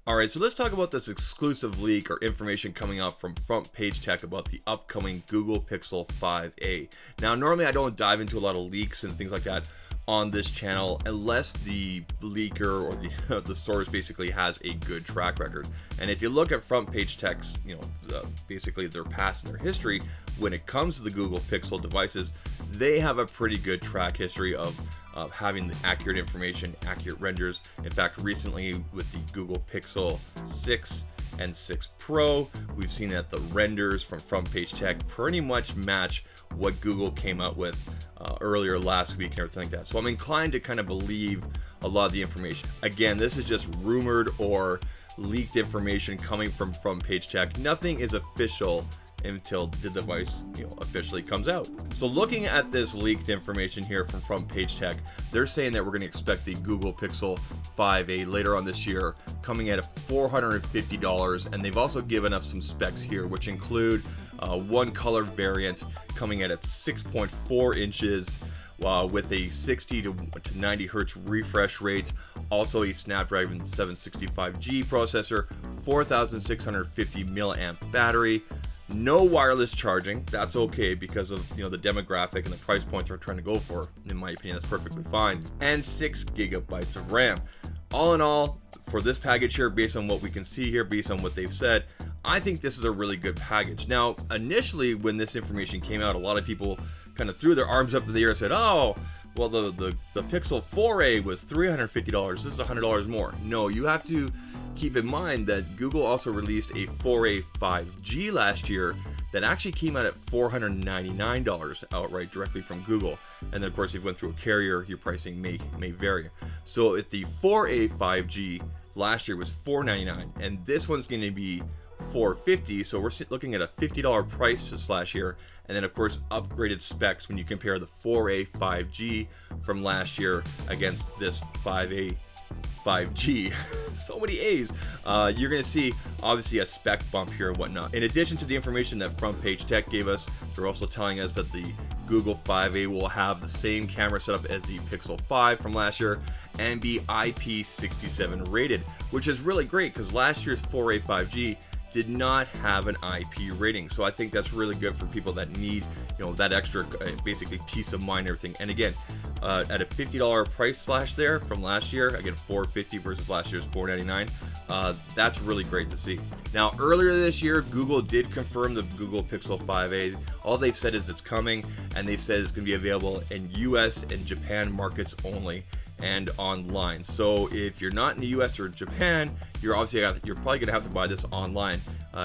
Alright, so let's talk about this exclusive leak or information coming out from Front Page Tech about the upcoming Google Pixel 5a. Now, normally I don't dive into a lot of leaks and things like that on this channel unless the leaker or the source basically has a good track record. And if you look at Front Page Tech's, basically their past and their history when it comes to the Google Pixel devices, they have a pretty good track history of having the accurate information, accurate renders. In fact, recently with the Google Pixel 6 and 6 Pro, we've seen that the renders from Front Page Tech pretty much match what Google came out with earlier last week and everything like that. So I'm inclined to kind of believe a lot of the information. Again, this is just rumored or leaked information coming from Front Page Tech. Nothing is official until the device officially comes out. So looking at this leaked information here from Front Page Tech, they're saying that we're going to expect the Google Pixel 5a later on this year, coming at $450, and they've also given us some specs here, which include one color variant coming at 6.4 inches with a 60 to 90 hertz refresh rate, also a Snapdragon 765G processor, 4,650 milliamp battery. No wireless charging. That's okay because of the demographic and the price points we're trying to go for. In my opinion, that's perfectly fine. And 6 gigabytes of RAM. All in all, for this package here, based on what we can see here, based on what they've said, I think this is a really good package. Now, initially when this information came out, a lot of people kind of threw their arms up in the air and said, oh, well, the Pixel 4a was $350. This is $100 more. No, you have to keep in mind that Google also released a 4a 5G last year that actually came out at $499 outright directly from Google. And then of course, if you went through a carrier, your pricing may vary. So if the 4a 5G last year was $499, and this one's going to be $450, so we're looking at a $50 price this last year. And then of course upgraded specs when you compare the 4a 5G from last year against this 5a 5G. So many A's. You're going to see obviously a spec bump here and whatnot. In addition to the information that Front Page Tech gave us, they're also telling us that the Google 5a will have the same camera setup as the Pixel 5 from last year and be IP67 rated, which is really great because last year's 4a 5G did not have an IP rating. So I think that's really good for people that need that extra basically peace of mind and everything. And again, at a $50 price slash there from last year, again $450 versus last year's $499, that's really great to see. Now earlier this year, Google did confirm the Google Pixel 5a. All they've said is it's coming, and they've said it's going to be available in US and Japan markets only and online. So if you're not in the US or Japan, you're probably gonna have to buy this online.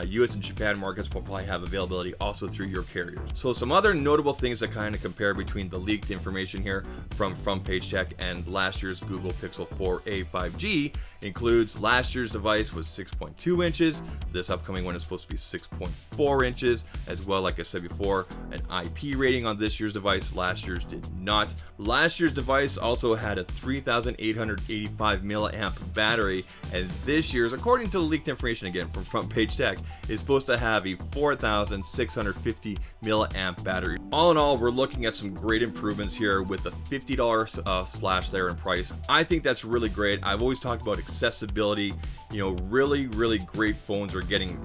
US and Japan markets will probably have availability also through your carriers. So some other notable things that kind of compare between the leaked information here from Front Page Tech and last year's Google Pixel 4a 5G includes last year's device was 6.2 inches. This upcoming one is supposed to be 6.4 inches as well. Like I said before, an IP rating on this year's device. Last year's did not. Last year's device also had a 3,885 milliamp battery, and this year's, according to the leaked information again from Front Page Tech, is supposed to have a 4,650 milliamp battery. All in all, we're looking at some great improvements here with the $50 slash there in price. I think that's really great. I've always talked about accessibility. Really great phones are getting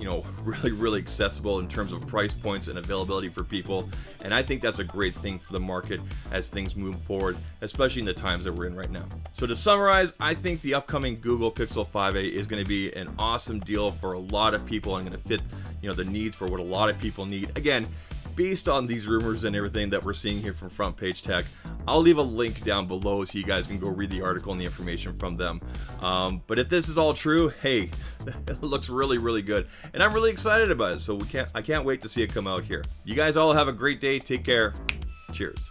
really accessible in terms of price points and availability for people, and I think that's a great thing for the market as things move forward, especially in the times that we're in right now. So to summarize, I think the upcoming Google Pixel 5a is going to be an awesome deal for a lot of people and going to fit the needs for what a lot of people need. Again, based on these rumors and everything that we're seeing here from Front Page Tech, I'll leave a link down below so you guys can go read the article and the information from them. But if this is all true, hey, it looks really good, and I'm really excited about it. So I can't wait to see it come out here. You guys all have a great day. Take care. Cheers.